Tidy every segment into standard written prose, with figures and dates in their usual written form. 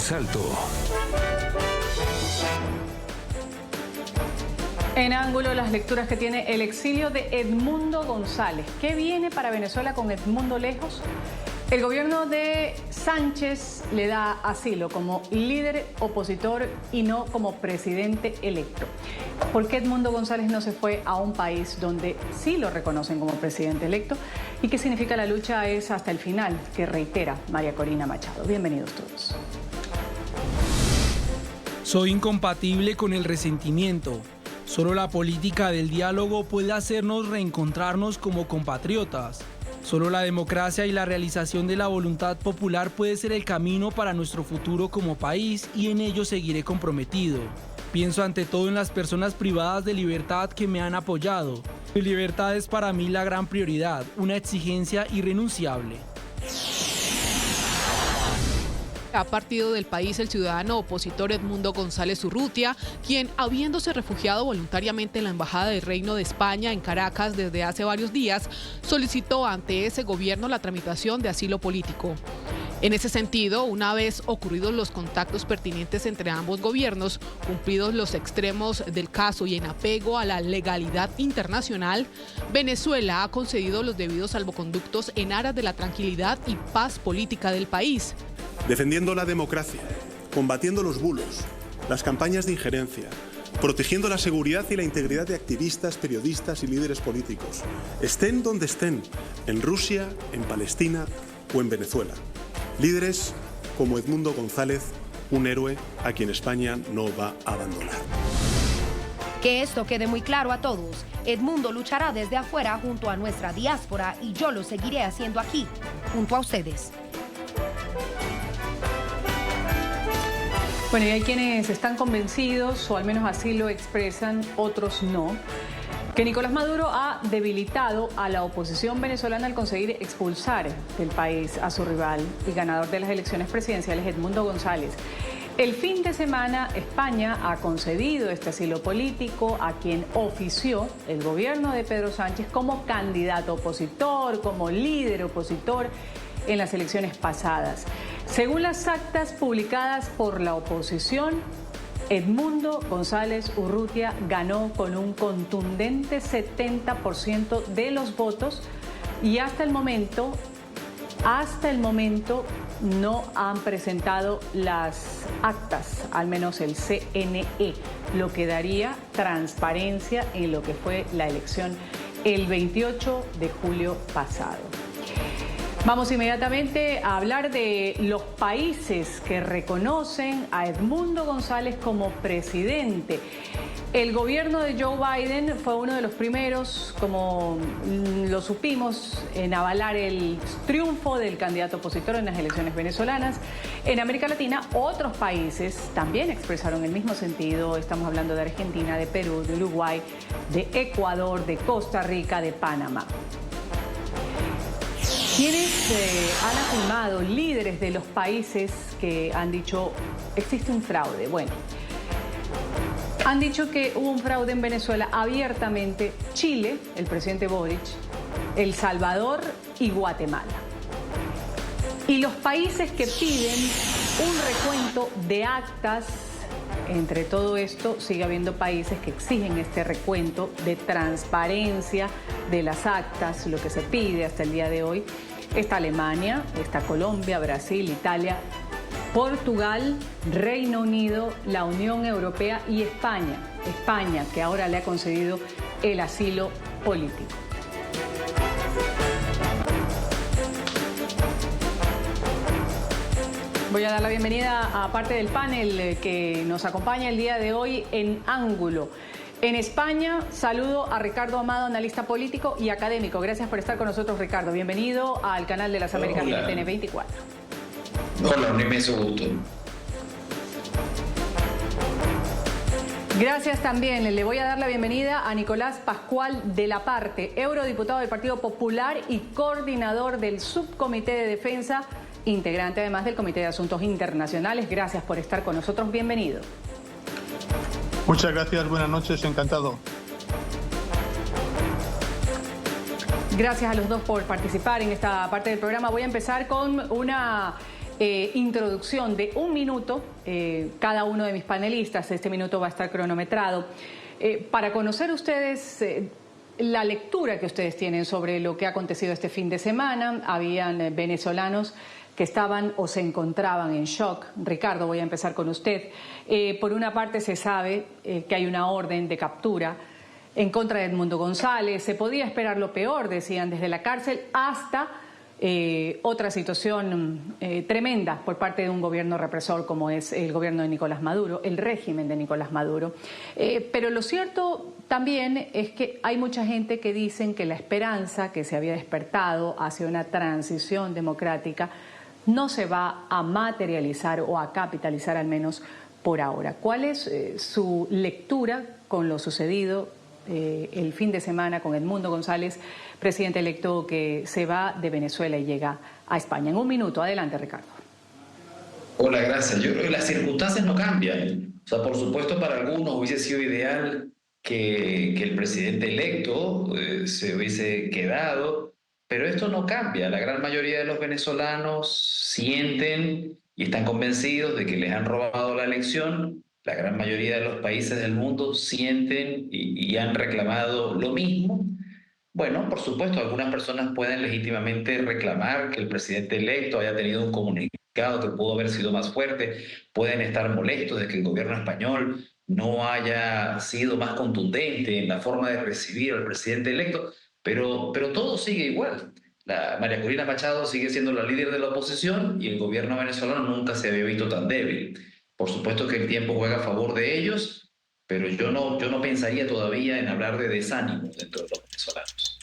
Salto. En ángulo, las lecturas que tiene el exilio de Edmundo González. ¿Qué viene para Venezuela con Edmundo lejos? El gobierno de Sánchez le da asilo como líder opositor y no como presidente electo. ¿Por qué Edmundo González no se fue a un país donde sí lo reconocen como presidente electo? ¿Y qué significa la lucha es hasta el final, que reitera María Corina Machado? Bienvenidos todos. Soy incompatible con el resentimiento. Solo la política del diálogo puede hacernos reencontrarnos como compatriotas. Solo la democracia y la realización de la voluntad popular puede ser el camino para nuestro futuro como país y en ello seguiré comprometido. Pienso ante todo en las personas privadas de libertad que me han apoyado. Mi libertad es para mí la gran prioridad, una exigencia irrenunciable. Ha partido del país el ciudadano opositor Edmundo González Urrutia, quien, habiéndose refugiado voluntariamente en la Embajada del Reino de España en Caracas desde hace varios días, solicitó ante ese gobierno la tramitación de asilo político. En ese sentido, una vez ocurridos los contactos pertinentes entre ambos gobiernos, cumplidos los extremos del caso y en apego a la legalidad internacional, Venezuela ha concedido los debidos salvoconductos en aras de la tranquilidad y paz política del país. Defendiendo la democracia, combatiendo los bulos, las campañas de injerencia, protegiendo la seguridad y la integridad de activistas, periodistas y líderes políticos, estén donde estén, en Rusia, en Palestina o en Venezuela. Líderes como Edmundo González, un héroe a quien España no va a abandonar. Que esto quede muy claro a todos. Edmundo luchará desde afuera junto a nuestra diáspora y yo lo seguiré haciendo aquí, junto a ustedes. Bueno, y hay quienes están convencidos, o al menos así lo expresan, otros no, que Nicolás Maduro ha debilitado a la oposición venezolana al conseguir expulsar del país a su rival y ganador de las elecciones presidenciales, Edmundo González. El fin de semana, España ha concedido este asilo político a quien ofició el gobierno de Pedro Sánchez como candidato opositor, como líder opositor en las elecciones pasadas. Según las actas publicadas por la oposición, Edmundo González Urrutia ganó con un contundente 70% de los votos y hasta el momento no han presentado las actas, al menos el CNE, lo que daría transparencia en lo que fue la elección el 28 de julio pasado. Vamos inmediatamente a hablar de los países que reconocen a Edmundo González como presidente. El gobierno de Joe Biden fue uno de los primeros, como lo supimos, en avalar el triunfo del candidato opositor en las elecciones venezolanas. En América Latina, otros países también expresaron el mismo sentido. Estamos hablando de Argentina, de Perú, de Uruguay, de Ecuador, de Costa Rica, de Panamá. ¿Quiénes han afirmado, líderes de los países que han dicho existe un fraude? Bueno, han dicho que hubo un fraude en Venezuela abiertamente: Chile, el presidente Boric, El Salvador y Guatemala. Y los países que piden un recuento de actas, entre todo esto sigue habiendo países que exigen este recuento de transparencia de las actas, lo que se pide hasta el día de hoy. Está Alemania, está Colombia, Brasil, Italia, Portugal, Reino Unido, la Unión Europea y España. España, que ahora le ha concedido el asilo político. Voy a dar la bienvenida a parte del panel que nos acompaña el día de hoy en Ángulo. En España, saludo a Ricardo Amado, analista político y académico. Gracias por estar con nosotros, Ricardo. Bienvenido al canal de las Américas de NTN 24. Hola, un inmenso gusto. Gracias también. Le voy a dar la bienvenida a Nicolás Pascual de la Parte, eurodiputado del Partido Popular y coordinador del Subcomité de Defensa, integrante además del Comité de Asuntos Internacionales. Gracias por estar con nosotros. Bienvenido. Muchas gracias, buenas noches, encantado. Gracias a los dos por participar en esta parte del programa. Voy a empezar con una introducción de 1 minuto, cada uno de mis panelistas, este minuto va a estar cronometrado, para conocer ustedes la lectura que ustedes tienen sobre lo que ha acontecido este fin de semana. Habían venezolanos que estaban o se encontraban en shock. Ricardo, voy a empezar con usted. Por una parte se sabe que hay una orden de captura en contra de Edmundo González. Se podía esperar lo peor, decían, desde la cárcel hasta otra situación tremenda por parte de un gobierno represor como es el gobierno de Nicolás Maduro, el régimen de Nicolás Maduro. Pero lo cierto también es que hay mucha gente que dicen que la esperanza que se había despertado hacia una transición democrática no se va a materializar o a capitalizar, al menos por ahora. ¿Cuál es su lectura con lo sucedido el fin de semana con Edmundo González, presidente electo que se va de Venezuela y llega a España? En 1 minuto, adelante, Ricardo. Hola, gracias. Yo creo que las circunstancias no cambian. O sea, por supuesto, para algunos hubiese sido ideal que el presidente electo se hubiese quedado, pero esto no cambia. La gran mayoría de los venezolanos sienten y están convencidos de que les han robado la elección. La gran mayoría de los países del mundo sienten y han reclamado lo mismo. Bueno, por supuesto, algunas personas pueden legítimamente reclamar que el presidente electo haya tenido un comunicado que pudo haber sido más fuerte. Pueden estar molestos de que el gobierno español no haya sido más contundente en la forma de recibir al presidente electo, pero todo sigue igual. María Corina Machado sigue siendo la líder de la oposición y el gobierno venezolano nunca se había visto tan débil. Por supuesto que el tiempo juega a favor de ellos, pero yo no pensaría todavía en hablar de desánimo dentro de los venezolanos.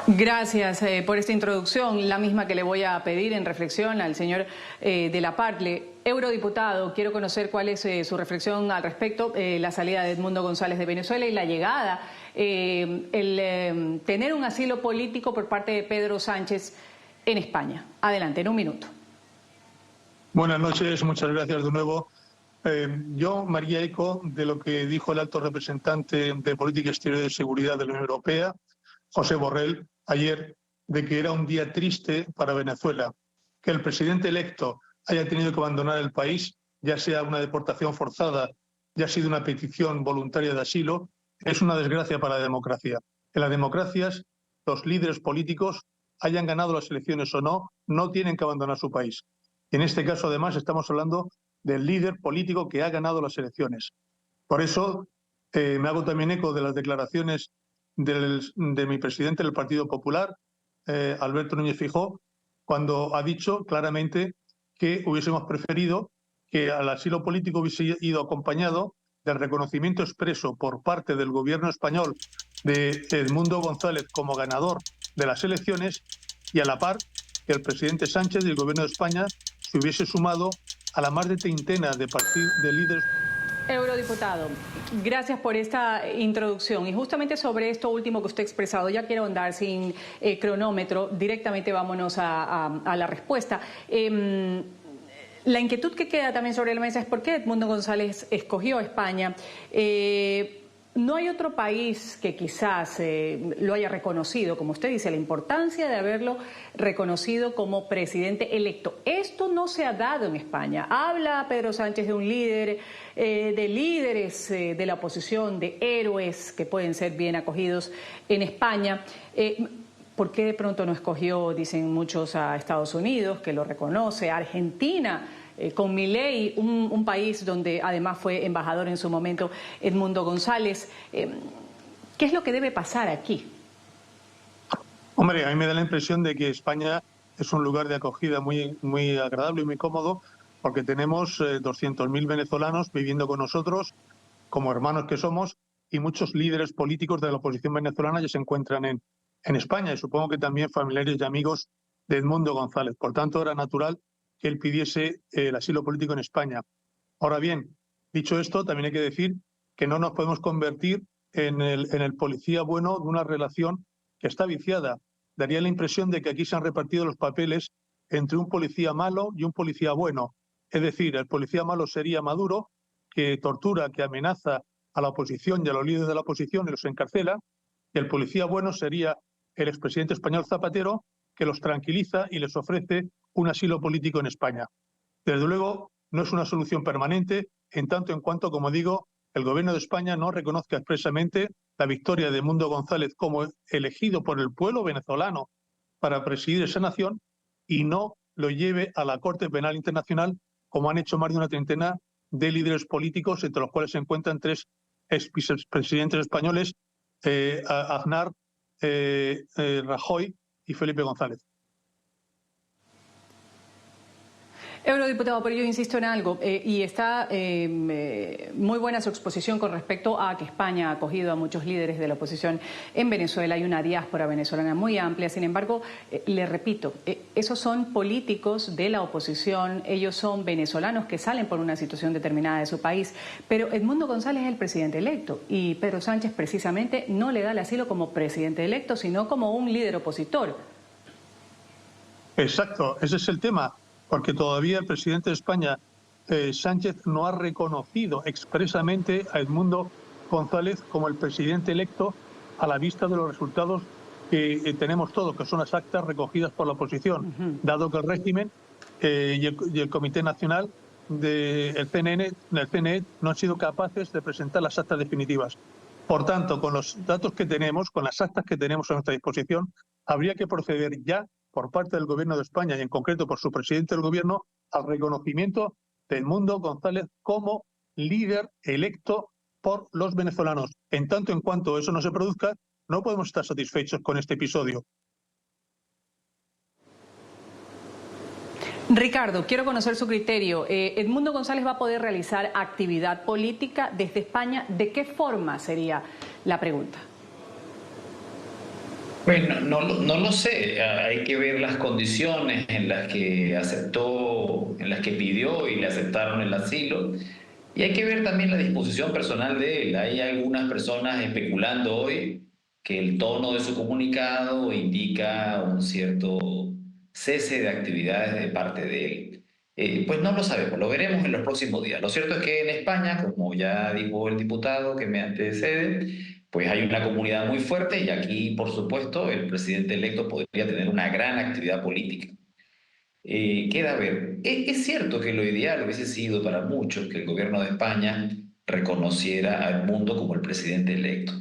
Gracias por esta introducción, la misma que le voy a pedir en reflexión al señor de la Parle. Eurodiputado, quiero conocer cuál es su reflexión al respecto, la salida de Edmundo González de Venezuela y la llegada, tener un asilo político por parte de Pedro Sánchez en España. Adelante, en 1 minuto. Buenas noches, muchas gracias de nuevo. Yo me haría eco de lo que dijo el alto representante de Política Exterior y de Seguridad de la Unión Europea, José Borrell, ayer, de que era un día triste para Venezuela, que el presidente electo haya tenido que abandonar el país, ya sea una deportación forzada, ya sea una petición voluntaria de asilo, es una desgracia para la democracia. En las democracias, los líderes políticos, hayan ganado las elecciones o no, no tienen que abandonar su país. En este caso, además, estamos hablando del líder político que ha ganado las elecciones. Por eso, me hago también eco de las declaraciones de mi presidente del Partido Popular, Alberto Núñez Feijóo, cuando ha dicho claramente que hubiésemos preferido que al asilo político hubiese ido acompañado del reconocimiento expreso por parte del gobierno español de Edmundo González como ganador de las elecciones y a la par que el presidente Sánchez y el gobierno de España se hubiese sumado a la más de treintena de líderes. Eurodiputado, gracias por esta introducción. Y justamente sobre esto último que usted ha expresado, ya quiero andar sin cronómetro, directamente vámonos a la respuesta. La inquietud que queda también sobre la mesa es por qué Edmundo González escogió a España. No hay otro país que quizás lo haya reconocido, como usted dice, la importancia de haberlo reconocido como presidente electo. Esto no se ha dado en España. Habla Pedro Sánchez de un líder, de líderes de la oposición, de héroes que pueden ser bien acogidos en España. ¿Por qué de pronto no escogió, dicen muchos, a Estados Unidos, que lo reconoce, a Argentina, con Milei, un país donde además fue embajador en su momento Edmundo González? ¿Qué es lo que debe pasar aquí? Hombre, a mí me da la impresión de que España es un lugar de acogida muy agradable y muy cómodo, porque tenemos 200.000 venezolanos viviendo con nosotros, como hermanos que somos, y muchos líderes políticos de la oposición venezolana ya se encuentran en España, y supongo que también familiares y amigos de Edmundo González. Por tanto, era natural que él pidiese el asilo político en España. Ahora bien, dicho esto, también hay que decir que no nos podemos convertir en el policía bueno de una relación que está viciada. Daría la impresión de que aquí se han repartido los papeles entre un policía malo y un policía bueno. Es decir, el policía malo sería Maduro, que tortura, que amenaza a la oposición y a los líderes de la oposición y los encarcela, y el policía bueno sería el expresidente español Zapatero, que los tranquiliza y les ofrece un asilo político en España. Desde luego, no es una solución permanente, en tanto en cuanto, como digo, el Gobierno de España no reconozca expresamente la victoria de Edmundo González como elegido por el pueblo venezolano para presidir esa nación y no lo lleve a la Corte Penal Internacional, como han hecho más de una treintena de líderes políticos, entre los cuales se encuentran 3 expresidentes españoles, Aznar, Rajoy y Felipe González. Eurodiputado, pero yo insisto en algo, y está muy buena su exposición con respecto a que España ha acogido a muchos líderes de la oposición en Venezuela. Hay una diáspora venezolana muy amplia. Sin embargo, le repito, esos son políticos de la oposición, ellos son venezolanos que salen por una situación determinada de su país. Pero Edmundo González es el presidente electo y Pedro Sánchez precisamente no le da el asilo como presidente electo, sino como un líder opositor. Exacto, ese es el tema. Porque todavía el presidente de España, Sánchez, no ha reconocido expresamente a Edmundo González como el presidente electo a la vista de los resultados que tenemos todos, que son las actas recogidas por la oposición, dado que el régimen y el Comité Nacional del CNE no han sido capaces de presentar las actas definitivas. Por tanto, con los datos que tenemos, con las actas que tenemos a nuestra disposición, habría que proceder ya por parte del Gobierno de España y en concreto por su presidente del Gobierno al reconocimiento de Edmundo González como líder electo por los venezolanos. En tanto en cuanto eso no se produzca, no podemos estar satisfechos con este episodio. Ricardo, quiero conocer su criterio. ¿Edmundo González va a poder realizar actividad política desde España? ¿De qué forma sería la pregunta? Bueno, no lo sé. Hay que ver las condiciones en las que aceptó, en las que pidió y le aceptaron el asilo. Y hay que ver también la disposición personal de él. Hay algunas personas especulando hoy que el tono de su comunicado indica un cierto cese de actividades de parte de él. Pues no lo sabemos, lo veremos en los próximos días. Lo cierto es que en España, como ya dijo el diputado que me antecede, pues hay una comunidad muy fuerte y aquí, por supuesto, el presidente electo podría tener una gran actividad política. Queda ver. Es cierto que lo ideal hubiese sido para muchos que el gobierno de España reconociera a Edmundo como el presidente electo.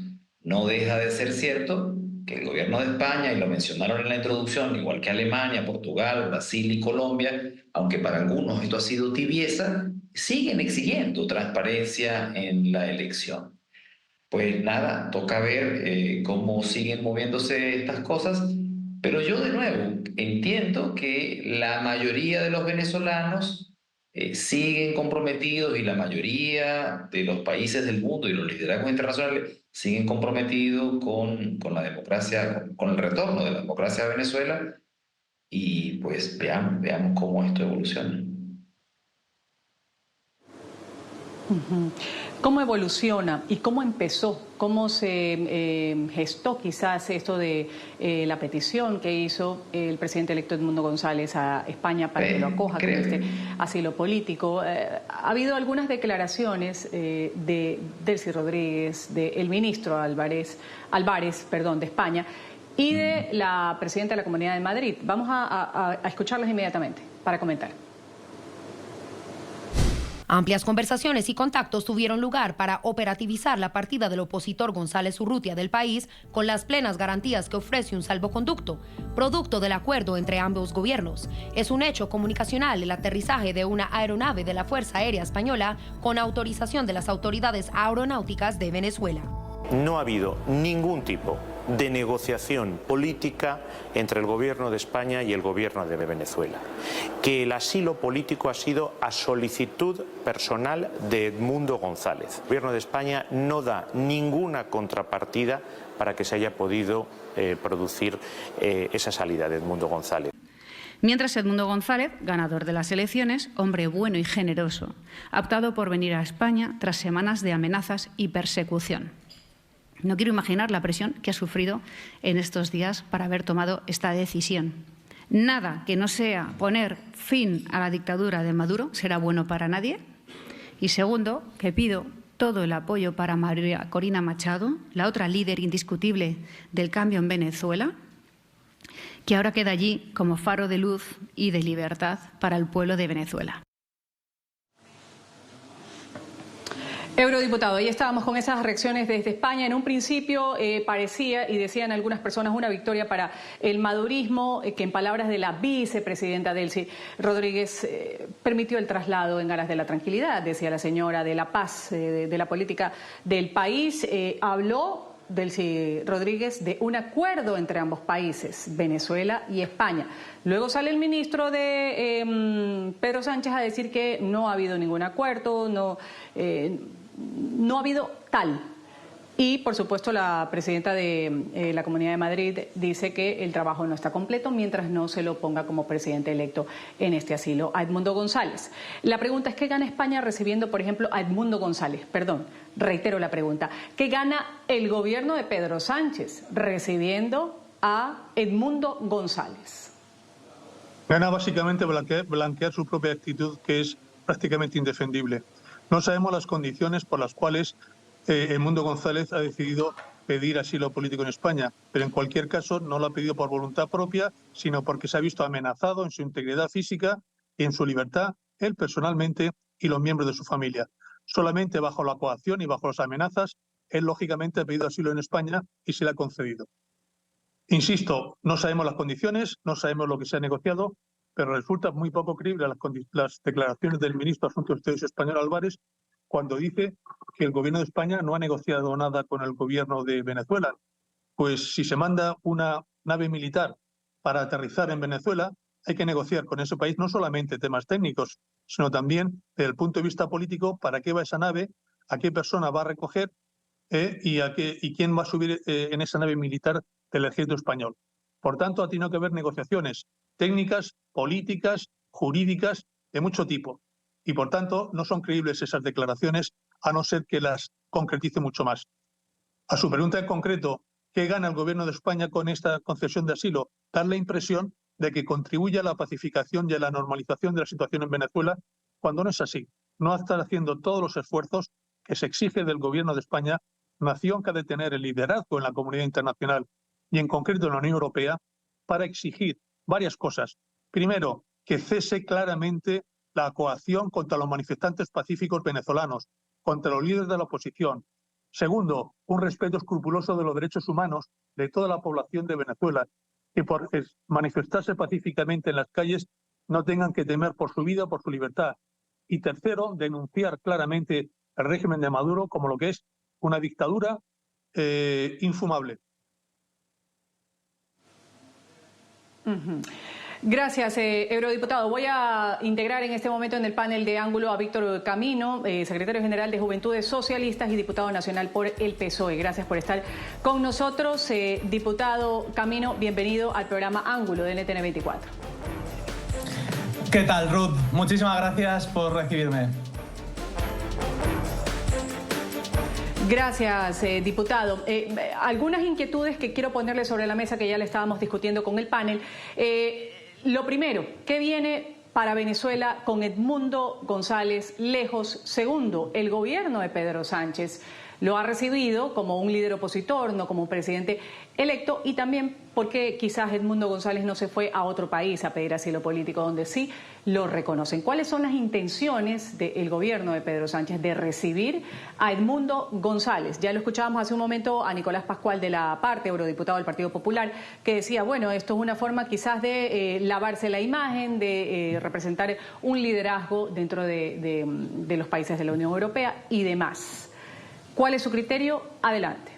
No deja de ser cierto que el gobierno de España, y lo mencionaron en la introducción, igual que Alemania, Portugal, Brasil y Colombia, aunque para algunos esto ha sido tibieza, siguen exigiendo transparencia en la elección. Pues nada, toca ver cómo siguen moviéndose estas cosas, pero yo de nuevo entiendo que la mayoría de los venezolanos siguen comprometidos y la mayoría de los países del mundo y los liderazgos internacionales siguen comprometidos con la democracia, con el retorno de la democracia a Venezuela y pues veamos cómo esto evoluciona. ¿Cómo evoluciona y cómo empezó? ¿Cómo se gestó quizás esto de la petición que hizo el presidente electo Edmundo González a España para que lo acoja con este asilo político? Ha habido algunas declaraciones de Delcy Rodríguez, del ministro Álvarez, de España, y de la presidenta de la Comunidad de Madrid. Vamos a escucharlas inmediatamente para comentar. Amplias conversaciones y contactos tuvieron lugar para operativizar la partida del opositor González Urrutia del país con las plenas garantías que ofrece un salvoconducto, producto del acuerdo entre ambos gobiernos. Es un hecho comunicacional el aterrizaje de una aeronave de la Fuerza Aérea Española con autorización de las autoridades aeronáuticas de Venezuela. No ha habido ningún tipo de negociación política entre el Gobierno de España y el Gobierno de Venezuela. Que el asilo político ha sido a solicitud personal de Edmundo González. El Gobierno de España no da ninguna contrapartida para que se haya podido producir esa salida de Edmundo González. Mientras Edmundo González, ganador de las elecciones, hombre bueno y generoso, ha optado por venir a España tras semanas de amenazas y persecución. No quiero imaginar la presión que ha sufrido en estos días para haber tomado esta decisión. Nada que no sea poner fin a la dictadura de Maduro será bueno para nadie. Y segundo, que pido todo el apoyo para María Corina Machado, la otra líder indiscutible del cambio en Venezuela, que ahora queda allí como faro de luz y de libertad para el pueblo de Venezuela. Eurodiputado, ahí estábamos con esas reacciones desde España. En un principio parecía, y decían algunas personas, una victoria para el madurismo, que en palabras de la vicepresidenta Delcy Rodríguez permitió el traslado en aras de la tranquilidad, decía la señora, de la paz, de la política del país. Habló Delcy Rodríguez de un acuerdo entre ambos países, Venezuela y España. Luego sale el ministro de Pedro Sánchez a decir que no ha habido ningún acuerdo, no ha habido tal. Y, por supuesto, la presidenta de la Comunidad de Madrid dice que el trabajo no está completo mientras no se lo ponga como presidente electo en este asilo a Edmundo González. La pregunta es, ¿qué gana España recibiendo, por ejemplo, a Edmundo González? Perdón, reitero la pregunta. ¿Qué gana el gobierno de Pedro Sánchez recibiendo a Edmundo González? Gana básicamente blanquear su propia actitud, que es prácticamente indefendible. No sabemos las condiciones por las cuales Edmundo González ha decidido pedir asilo político en España, pero en cualquier caso no lo ha pedido por voluntad propia, sino porque se ha visto amenazado en su integridad física y en su libertad, él personalmente y los miembros de su familia. Solamente bajo la coacción y bajo las amenazas, él lógicamente ha pedido asilo en España y se le ha concedido. Insisto, no sabemos las condiciones, no sabemos lo que se ha negociado, pero resulta muy poco creíble las declaraciones del ministro de Asuntos Exteriores español Álvarez cuando dice que el gobierno de España no ha negociado nada con el gobierno de Venezuela. Pues si se manda una nave militar para aterrizar en Venezuela, hay que negociar con ese país no solamente temas técnicos, sino también desde el punto de vista político, para qué va esa nave, a qué persona va a recoger y quién va a subir en esa nave militar del ejército español. Por tanto, ha tenido que haber negociaciones técnicas, políticas, jurídicas, de mucho tipo. Y por tanto, no son creíbles esas declaraciones, a no ser que las concretice mucho más. A su pregunta en concreto, ¿qué gana el gobierno de España con esta concesión de asilo? Dar la impresión de que contribuye a la pacificación y a la normalización de la situación en Venezuela, cuando no es así. No estar haciendo todos los esfuerzos que se exige del gobierno de España, nación que ha de tener el liderazgo en la comunidad internacional y en concreto en la Unión Europea, para exigir varias cosas. Primero, que cese claramente la coacción contra los manifestantes pacíficos venezolanos, contra los líderes de la oposición. Segundo, un respeto escrupuloso de los derechos humanos de toda la población de Venezuela, que por manifestarse pacíficamente en las calles no tengan que temer por su vida o por su libertad. Y tercero, denunciar claramente el régimen de Maduro como lo que es una dictadura infumable. Gracias, eurodiputado. Voy a integrar en este momento en el panel de ángulo a Víctor Camino, secretario general de Juventudes Socialistas y diputado nacional por el PSOE. Gracias por estar con nosotros. Diputado Camino, bienvenido al programa Ángulo de NTN 24. ¿Qué tal, Ruth? Muchísimas gracias por recibirme. Gracias, diputado. Algunas inquietudes que quiero ponerle sobre la mesa que ya le estábamos discutiendo con el panel. Lo primero, ¿qué viene para Venezuela con Edmundo González lejos? Segundo, el gobierno de Pedro Sánchez lo ha recibido como un líder opositor, no como un presidente electo, y también porque quizás Edmundo González no se fue a otro país a pedir asilo político donde sí lo reconocen. ¿Cuáles son las intenciones del gobierno de Pedro Sánchez de recibir a Edmundo González? Ya lo escuchábamos hace un momento a Nicolás Pascual de la parte, eurodiputado del Partido Popular, que decía, bueno, esto es una forma quizás de lavarse la imagen, de representar un liderazgo dentro de los países de la Unión Europea y demás. ¿Cuál es su criterio? Adelante.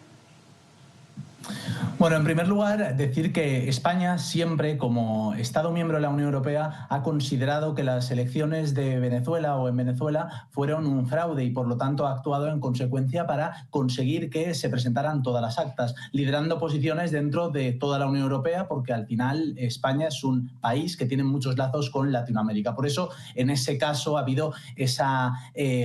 Bueno, en primer lugar, decir que España siempre, como Estado miembro de la Unión Europea, ha considerado que las elecciones de Venezuela o en Venezuela fueron un fraude y, por lo tanto, ha actuado en consecuencia para conseguir que se presentaran todas las actas, liderando posiciones dentro de toda la Unión Europea, porque al final España es un país que tiene muchos lazos con Latinoamérica. Por eso, en ese caso, ha habido ese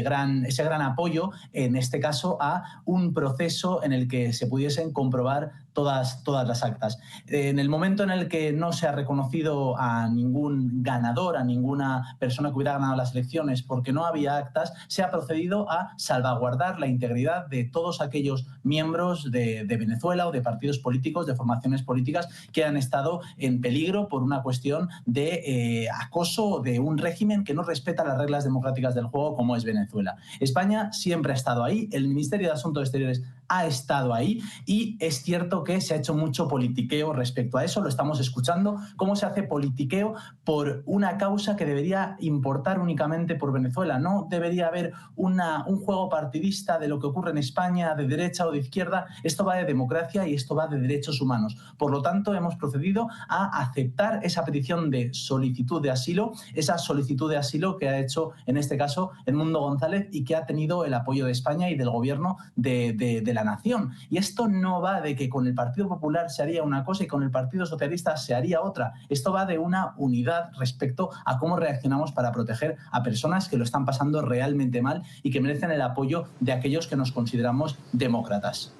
gran apoyo, en este caso, a un proceso en el que se pudiesen comprobar todas las actas. En el momento en el que no se ha reconocido a ningún ganador, a ninguna persona que hubiera ganado las elecciones porque no había actas, se ha procedido a salvaguardar la integridad de todos aquellos miembros de Venezuela o de partidos políticos, de formaciones políticas que han estado en peligro por una cuestión de acoso de un régimen que no respeta las reglas democráticas del juego como es Venezuela. España siempre ha estado ahí, el Ministerio de Asuntos Exteriores ha estado ahí y es cierto que se ha hecho mucho politiqueo respecto a eso, lo estamos escuchando, cómo se hace politiqueo por una causa que debería importar únicamente por Venezuela. No debería haber un juego partidista de lo que ocurre en España, de derecha o de izquierda. Esto va de democracia y esto va de derechos humanos. Por lo tanto, hemos procedido a aceptar esa petición de solicitud de asilo, esa solicitud de asilo que ha hecho en este caso Edmundo González y que ha tenido el apoyo de España y del gobierno de la nación. Y esto no va de que con el Partido Popular se haría una cosa y con el Partido Socialista se haría otra. Esto va de una unidad respecto a cómo reaccionamos para proteger a personas que lo están pasando realmente mal y que merecen el apoyo de aquellos que nos consideramos demócratas.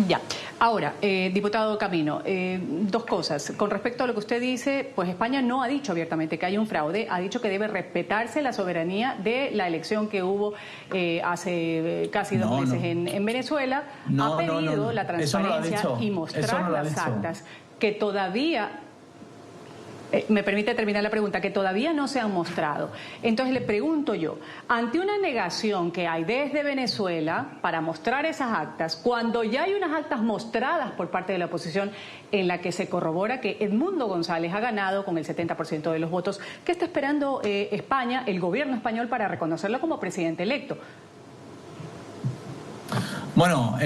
Ya. Ahora, diputado Camino, dos cosas. Con respecto a lo que usted dice, pues España no ha dicho abiertamente que hay un fraude, ha dicho que debe respetarse la soberanía de la elección que hubo hace casi 2 meses en Venezuela. Ha pedido la transparencia y mostrar las actas que todavía... me permite terminar la pregunta, que todavía no se han mostrado. Entonces le pregunto yo, ante una negación que hay desde Venezuela para mostrar esas actas, cuando ya hay unas actas mostradas por parte de la oposición en la que se corrobora que Edmundo González ha ganado con el 70% de los votos, ¿qué está esperando España, el gobierno español, para reconocerlo como presidente electo? Bueno,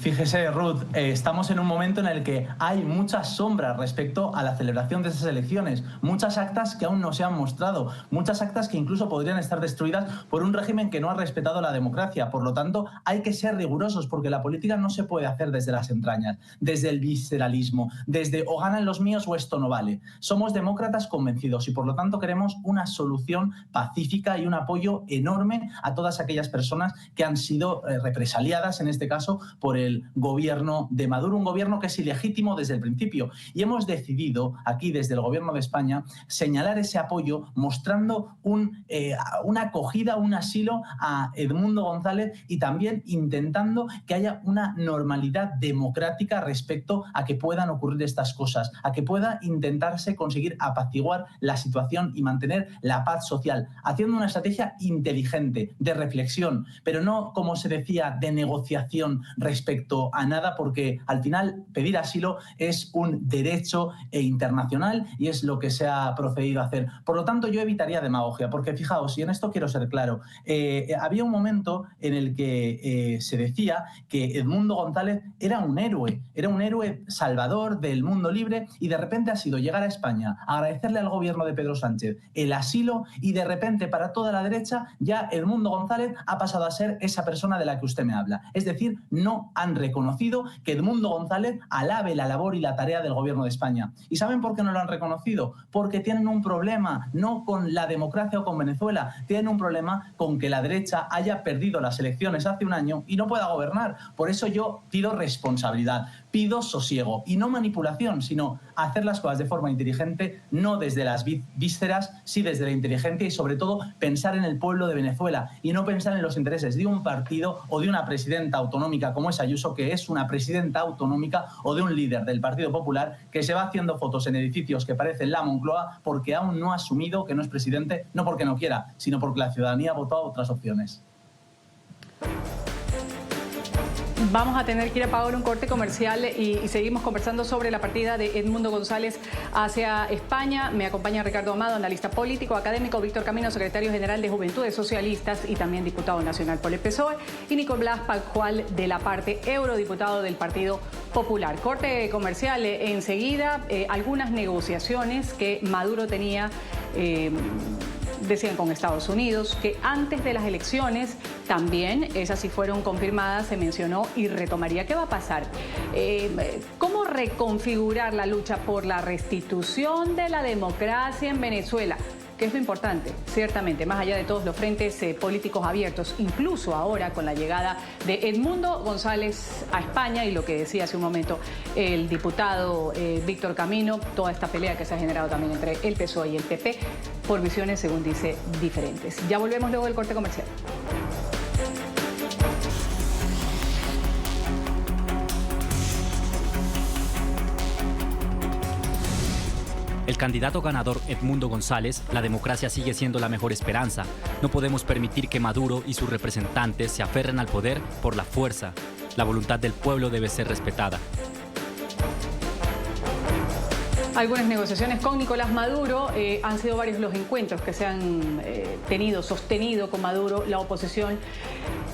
fíjese, Ruth, estamos en un momento en el que hay muchas sombras respecto a la celebración de esas elecciones, muchas actas que aún no se han mostrado, muchas actas que incluso podrían estar destruidas por un régimen que no ha respetado la democracia. Por lo tanto, hay que ser rigurosos porque la política no se puede hacer desde las entrañas, desde el visceralismo, desde o ganan los míos o esto no vale. Somos demócratas convencidos y por lo tanto queremos una solución pacífica y un apoyo enorme a todas aquellas personas que han sido represaliadas, en este caso, por el gobierno de Maduro, un gobierno que es ilegítimo desde el principio. Y hemos decidido, aquí desde el gobierno de España, señalar ese apoyo mostrando una acogida, un asilo a Edmundo González y también intentando que haya una normalidad democrática respecto a que puedan ocurrir estas cosas, a que pueda intentarse conseguir apaciguar la situación y mantener la paz social, haciendo una estrategia inteligente, de reflexión, pero no, como se decía, de negociación respecto a nada, porque al final pedir asilo es un derecho internacional y es lo que se ha procedido a hacer. Por lo tanto, yo evitaría demagogia, porque fijaos, y en esto quiero ser claro, había un momento en el que se decía que Edmundo González era un héroe salvador del mundo libre y de repente ha sido llegar a España, agradecerle al gobierno de Pedro Sánchez el asilo y de repente para toda la derecha ya Edmundo González ha pasado a ser esa persona de la que usted me habla. Es decir, no han reconocido que Edmundo González alabe la labor y la tarea del gobierno de España. ¿Y saben por qué no lo han reconocido? Porque tienen un problema, no con la democracia o con Venezuela, tienen un problema con que la derecha haya perdido las elecciones hace un año y no pueda gobernar. Por eso yo pido responsabilidad, pido sosiego y no manipulación, sino hacer las cosas de forma inteligente, no desde las vísceras, sí desde la inteligencia y sobre todo pensar en el pueblo de Venezuela y no pensar en los intereses de un partido o de una presidenta autonómica como es Ayuso, que es una presidenta autonómica, o de un líder del Partido Popular que se va haciendo fotos en edificios que parecen la Moncloa porque aún no ha asumido que no es presidente, no porque no quiera, sino porque la ciudadanía ha votado otras opciones. Vamos a tener que ir a pagar un corte comercial y seguimos conversando sobre la partida de Edmundo González hacia España. Me acompaña Ricardo Amado, analista político, académico, Víctor Camino, secretario general de Juventudes Socialistas y también diputado nacional por el PSOE, y Nicolás Pascual, de la parte eurodiputado del Partido Popular. Corte comercial enseguida. Algunas negociaciones que Maduro tenía, decían con Estados Unidos, que antes de las elecciones también, esas sí fueron confirmadas, se mencionó y retomaría. ¿Qué va a pasar? ¿Cómo reconfigurar la lucha por la restitución de la democracia en Venezuela? que es lo importante, ciertamente, más allá de todos los frentes políticos abiertos, incluso ahora con la llegada de Edmundo González a España y lo que decía hace un momento el diputado Víctor Camino, toda esta pelea que se ha generado también entre el PSOE y el PP por visiones, según dice, diferentes. Ya volvemos luego del corte comercial. El candidato ganador Edmundo González, la democracia sigue siendo la mejor esperanza. No podemos permitir que Maduro y sus representantes se aferren al poder por la fuerza. La voluntad del pueblo debe ser respetada. Algunas negociaciones con Nicolás Maduro, han sido varios los encuentros que se han sostenido con Maduro, la oposición.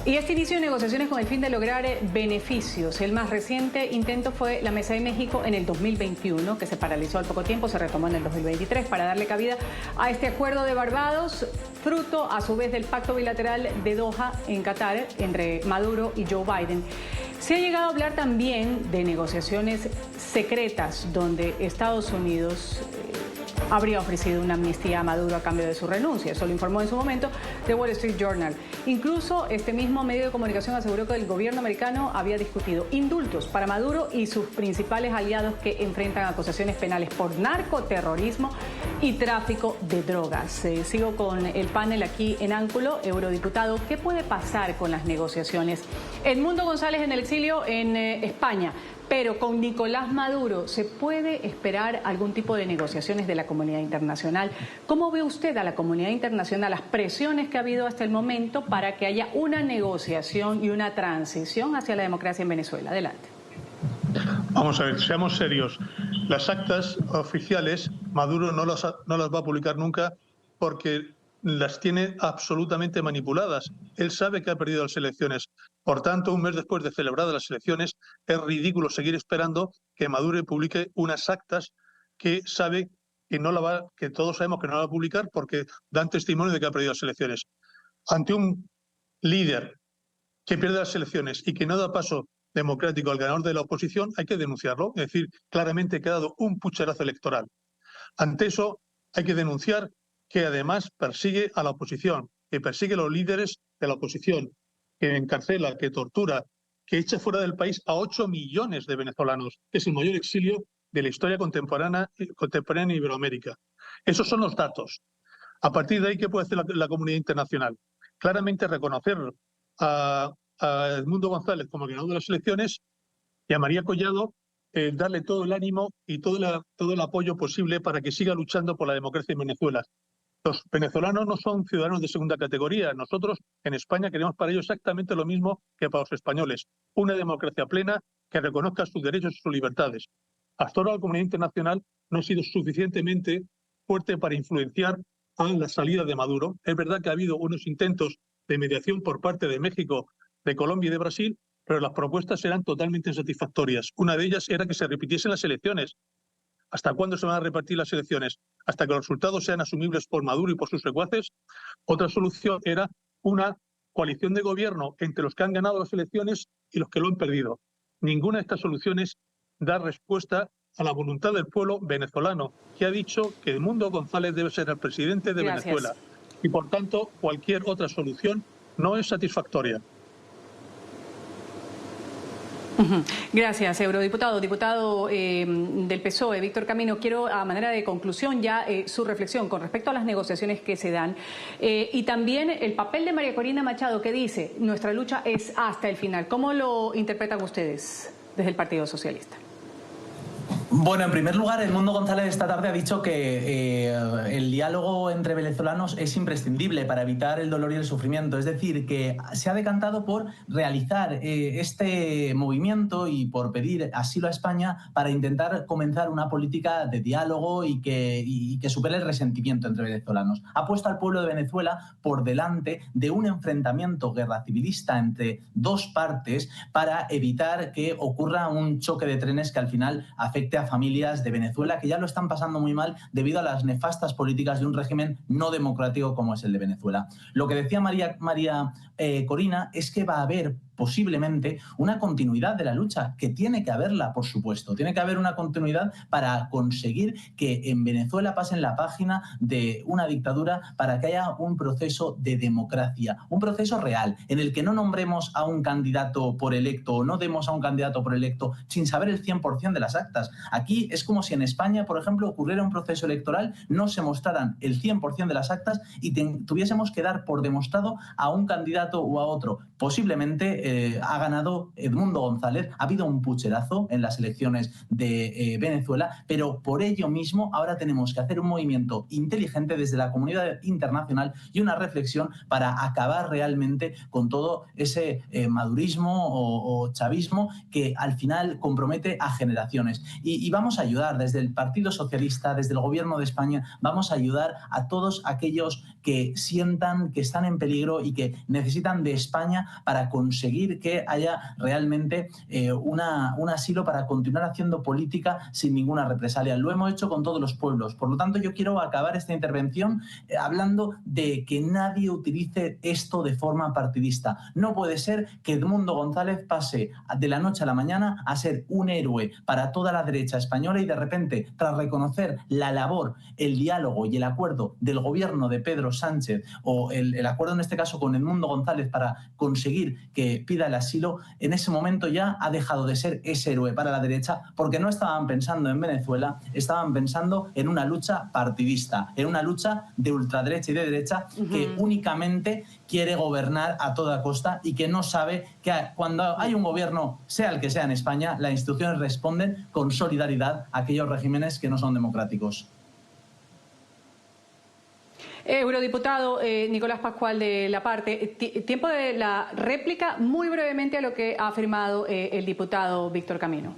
Y este inicio de negociaciones con el fin de lograr beneficios. El más reciente intento fue la Mesa de México en el 2021, que se paralizó al poco tiempo, se retomó en el 2023 para darle cabida a este acuerdo de Barbados, fruto a su vez del pacto bilateral de Doha en Qatar entre Maduro y Joe Biden. Se ha llegado a hablar también de negociaciones secretas donde Estados Unidos habría ofrecido una amnistía a Maduro a cambio de su renuncia. Eso lo informó en su momento The Wall Street Journal. Incluso este mismo medio de comunicación aseguró que el gobierno americano había discutido indultos para Maduro y sus principales aliados que enfrentan acusaciones penales por narcoterrorismo y tráfico de drogas. Sigo con el panel aquí en ángulo. Eurodiputado, ¿qué puede pasar con las negociaciones? Edmundo González en el exilio en España. Pero con Nicolás Maduro, ¿se puede esperar algún tipo de negociaciones de la comunidad internacional? ¿Cómo ve usted a la comunidad internacional, las presiones que ha habido hasta el momento para que haya una negociación y una transición hacia la democracia en Venezuela? Adelante. Vamos a ver, seamos serios. Las actas oficiales, Maduro no las va a publicar nunca porque las tiene absolutamente manipuladas. Él sabe que ha perdido las elecciones. Por tanto, un mes después de celebradas las elecciones, es ridículo seguir esperando que Maduro publique unas actas que sabe que todos sabemos que no la va a publicar porque dan testimonio de que ha perdido las elecciones. Ante un líder que pierde las elecciones y que no da paso democrático al ganador de la oposición, hay que denunciarlo. Es decir, claramente que ha dado un pucherazo electoral. Ante eso, hay que denunciar que además persigue a la oposición, que persigue a los líderes de la oposición, que encarcela, que tortura, que echa fuera del país a 8 millones de venezolanos, que es el mayor exilio de la historia contemporánea en Iberoamérica. Esos son los datos. A partir de ahí, ¿qué puede hacer la comunidad internacional? Claramente reconocer a Edmundo González como ganador de las elecciones y a María Collado darle todo el ánimo y todo el apoyo posible para que siga luchando por la democracia en Venezuela. Los venezolanos no son ciudadanos de segunda categoría. Nosotros en España queremos para ellos exactamente lo mismo que para los españoles. Una democracia plena que reconozca sus derechos y sus libertades. Hasta ahora la comunidad internacional no ha sido suficientemente fuerte para influenciar a la salida de Maduro. Es verdad que ha habido unos intentos de mediación por parte de México, de Colombia y de Brasil, pero las propuestas eran totalmente insatisfactorias. Una de ellas era que se repitiesen las elecciones. ¿Hasta cuándo se van a repartir las elecciones? ¿Hasta que los resultados sean asumibles por Maduro y por sus secuaces? Otra solución era una coalición de gobierno entre los que han ganado las elecciones y los que lo han perdido. Ninguna de estas soluciones da respuesta a la voluntad del pueblo venezolano, que ha dicho que Edmundo González debe ser el presidente de Venezuela. Y por tanto, cualquier otra solución no es satisfactoria. Gracias, eurodiputado. Diputado del PSOE, Víctor Camino, quiero a manera de conclusión ya su reflexión con respecto a las negociaciones que se dan y también el papel de María Corina Machado que dice nuestra lucha es hasta el final. ¿Cómo lo interpretan ustedes desde el Partido Socialista? Bueno, en primer lugar, Edmundo González esta tarde ha dicho que el diálogo entre venezolanos es imprescindible para evitar el dolor y el sufrimiento. Es decir, que se ha decantado por realizar este movimiento y por pedir asilo a España para intentar comenzar una política de diálogo y que supere el resentimiento entre venezolanos. Ha puesto al pueblo de Venezuela por delante de un enfrentamiento guerra civilista entre dos partes para evitar que ocurra un choque de trenes que al final afecte a familias de Venezuela que ya lo están pasando muy mal debido a las nefastas políticas de un régimen no democrático como es el de Venezuela. Lo que decía María Corina es que va a haber posiblemente una continuidad de la lucha, que tiene que haberla, por supuesto. Tiene que haber una continuidad para conseguir que en Venezuela pasen la página de una dictadura, para que haya un proceso de democracia, un proceso real, en el que no nombremos a un candidato por electo o no demos a un candidato por electo sin saber el 100% de las actas. Aquí es como si en España, por ejemplo, ocurriera un proceso electoral, no se mostraran el 100% de las actas y tuviésemos que dar por demostrado a un candidato o a otro. Posiblemente ha ganado Edmundo González, ha habido un pucherazo en las elecciones de Venezuela, pero por ello mismo ahora tenemos que hacer un movimiento inteligente desde la comunidad internacional y una reflexión para acabar realmente con todo ese madurismo o chavismo que al final compromete a generaciones. Y vamos a ayudar desde el Partido Socialista, desde el Gobierno de España, vamos a ayudar a todos aquellos que sientan que están en peligro y que necesitan de España para conseguir que haya realmente un asilo para continuar haciendo política sin ninguna represalia. Lo hemos hecho con todos los pueblos. Por lo tanto, yo quiero acabar esta intervención hablando de que nadie utilice esto de forma partidista. No puede ser que Edmundo González pase de la noche a la mañana a ser un héroe para toda la derecha española y de repente, tras reconocer la labor, el diálogo y el acuerdo del gobierno de Pedro Sánchez o el acuerdo en este caso con Edmundo González para conseguir que pida el asilo, en ese momento ya ha dejado de ser ese héroe para la derecha, porque no estaban pensando en Venezuela, estaban pensando en una lucha partidista, en una lucha de ultraderecha y de derecha que únicamente quiere gobernar a toda costa y que no sabe que cuando hay un gobierno, sea el que sea en España, las instituciones responden con solidaridad a aquellos regímenes que no son democráticos. Eurodiputado Nicolás Pascual de la Parte, tiempo de la réplica, muy brevemente a lo que ha afirmado el diputado Víctor Camino.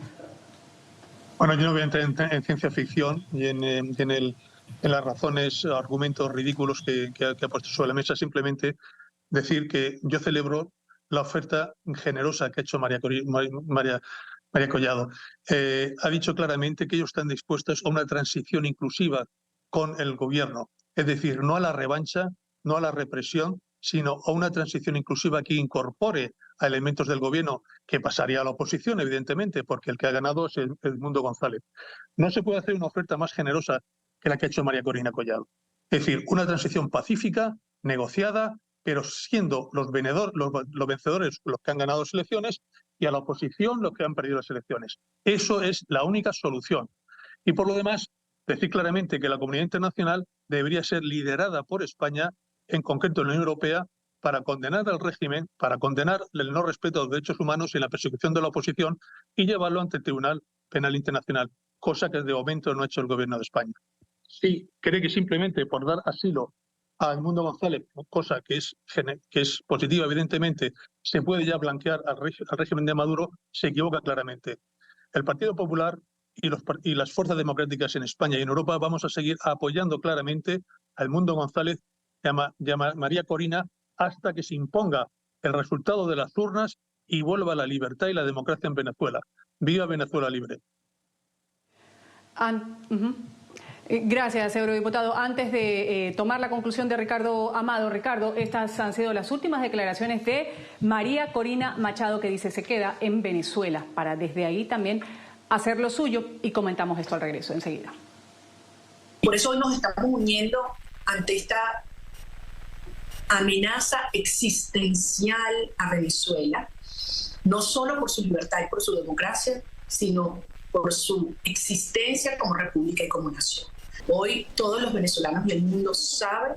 Bueno, yo no voy a entrar en ciencia ficción y en las razones, argumentos ridículos que ha puesto sobre la mesa. Simplemente decir que yo celebro la oferta generosa que ha hecho María Collado. Ha dicho claramente que ellos están dispuestos a una transición inclusiva con el gobierno. Es decir, no a la revancha, no a la represión, sino a una transición inclusiva que incorpore a elementos del gobierno, que pasaría a la oposición, evidentemente, porque el que ha ganado es Edmundo González. No se puede hacer una oferta más generosa que la que ha hecho María Corina Collado. Es decir, una transición pacífica, negociada, pero siendo los vencedores los que han ganado las elecciones y a la oposición los que han perdido las elecciones. Eso es la única solución. Y por lo demás, decir claramente que la comunidad internacional debería ser liderada por España, en concreto en la Unión Europea, para condenar al régimen, para condenar el no respeto a los derechos humanos y la persecución de la oposición y llevarlo ante el Tribunal Penal Internacional, cosa que de momento no ha hecho el gobierno de España. Si cree que simplemente por dar asilo a Edmundo González, cosa que es positiva evidentemente, se puede ya blanquear al régimen de Maduro, se equivoca claramente. El Partido Popular y las fuerzas democráticas en España y en Europa vamos a seguir apoyando claramente a Edmundo González y a María Corina hasta que se imponga el resultado de las urnas y vuelva la libertad y la democracia en Venezuela. ¡Viva Venezuela libre! Gracias, eurodiputado. Antes de tomar la conclusión de Ricardo Amado, Ricardo, estas han sido las últimas declaraciones de María Corina Machado, que dice se queda en Venezuela, para desde ahí también hacer lo suyo, y comentamos esto al regreso enseguida. Por eso hoy nos estamos uniendo ante esta amenaza existencial a Venezuela, no solo por su libertad y por su democracia, sino por su existencia como república y como nación. Hoy todos los venezolanos del mundo saben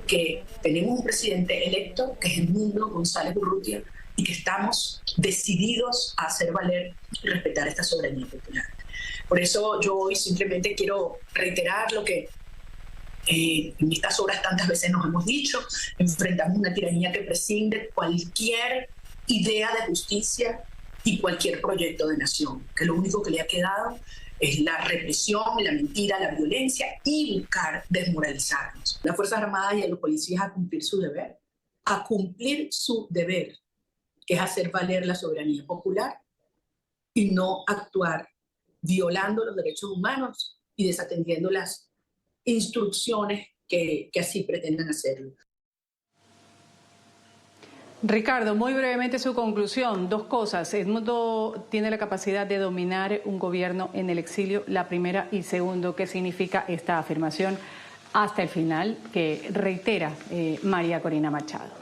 que tenemos un presidente electo, que es Edmundo González Urrutia, y que estamos decididos a hacer valer y respetar esta soberanía popular. Por eso yo hoy simplemente quiero reiterar lo que en estas horas tantas veces nos hemos dicho: enfrentamos una tiranía que prescinde cualquier idea de justicia y cualquier proyecto de nación, que lo único que le ha quedado es la represión, la mentira, la violencia y buscar desmoralizarnos. Las Fuerzas Armadas y los policías a cumplir su deber, que es hacer valer la soberanía popular y no actuar violando los derechos humanos y desatendiendo las instrucciones que así pretenden hacerlo. Ricardo, muy brevemente su conclusión. Dos cosas. Edmundo tiene la capacidad de dominar un gobierno en el exilio, la primera, y segundo, ¿qué significa esta afirmación hasta el final que reitera María Corina Machado?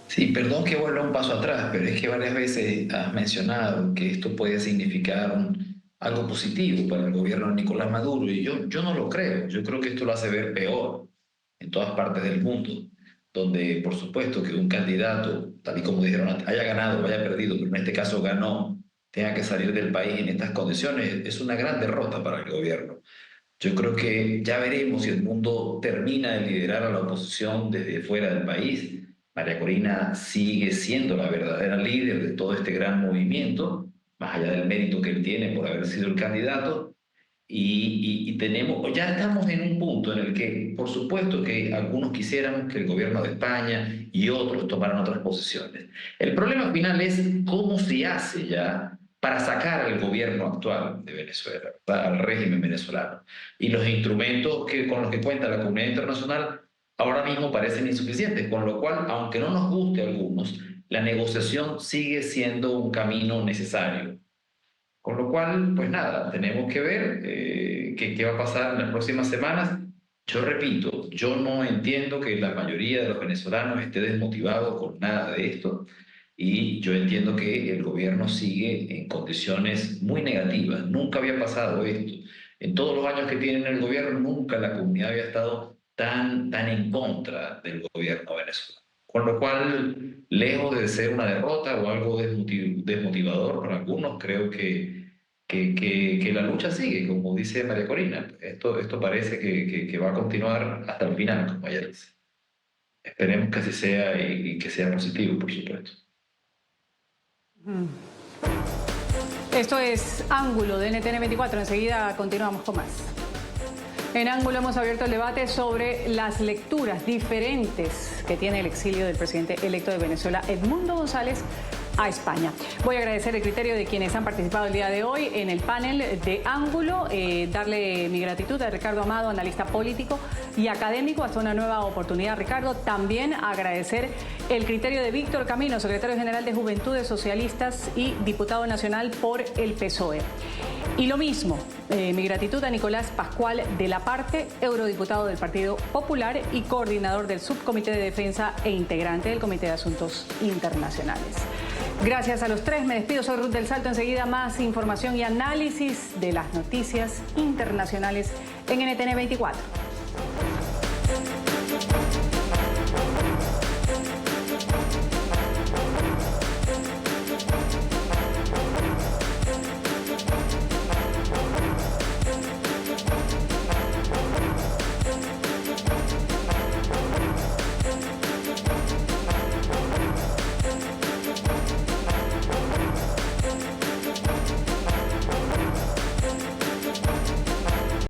Sí, perdón que vuelva un paso atrás, pero es que varias veces has mencionado que esto puede significar algo positivo para el gobierno de Nicolás Maduro, y yo no lo creo. Yo creo que esto lo hace ver peor en todas partes del mundo, donde por supuesto que un candidato, tal y como dijeron antes, haya ganado o haya perdido, pero en este caso ganó, tenga que salir del país en estas condiciones, es una gran derrota para el gobierno. Yo creo que ya veremos si el mundo termina de liderar a la oposición desde fuera del país. María Corina sigue siendo la verdadera líder de todo este gran movimiento, más allá del mérito que él tiene por haber sido el candidato. Y ya estamos en un punto en el que, por supuesto, que algunos quisiéramos que el gobierno de España y otros tomaran otras posiciones. El problema final es cómo se hace ya para sacar al gobierno actual de Venezuela, al régimen venezolano. Y los instrumentos con los que cuenta la comunidad internacional ahora mismo parecen insuficientes, con lo cual, aunque no nos guste a algunos, la negociación sigue siendo un camino necesario. Con lo cual, pues nada, tenemos que ver qué va a pasar en las próximas semanas. Yo repito, yo no entiendo que la mayoría de los venezolanos esté desmotivado con nada de esto, y yo entiendo que el gobierno sigue en condiciones muy negativas. Nunca había pasado esto. En todos los años que tienen el gobierno, nunca la comunidad había estado tan en contra del gobierno venezolano. Con lo cual, lejos de ser una derrota o algo desmotivador para algunos, creo que la lucha sigue, como dice María Corina. Esto parece que va a continuar hasta el final, como ella dice. Esperemos que así sea y que sea positivo, por supuesto. Esto es Ángulo de NTN 24. Enseguida continuamos con más. En Ángulo hemos abierto el debate sobre las lecturas diferentes que tiene el exilio del presidente electo de Venezuela, Edmundo González, a España. Voy a agradecer el criterio de quienes han participado el día de hoy en el panel de Ángulo, darle mi gratitud a Ricardo Amado, analista político y académico. Hasta una nueva oportunidad, Ricardo. También agradecer el criterio de Víctor Camino, secretario general de Juventudes Socialistas y diputado nacional por el PSOE. Y lo mismo, mi gratitud a Nicolás Pascual de la Parte, eurodiputado del Partido Popular y coordinador del Subcomité de Defensa e integrante del Comité de Asuntos Internacionales. Gracias a los tres, me despido, soy Ruth del Salto. Enseguida más información y análisis de las noticias internacionales en NTN 24.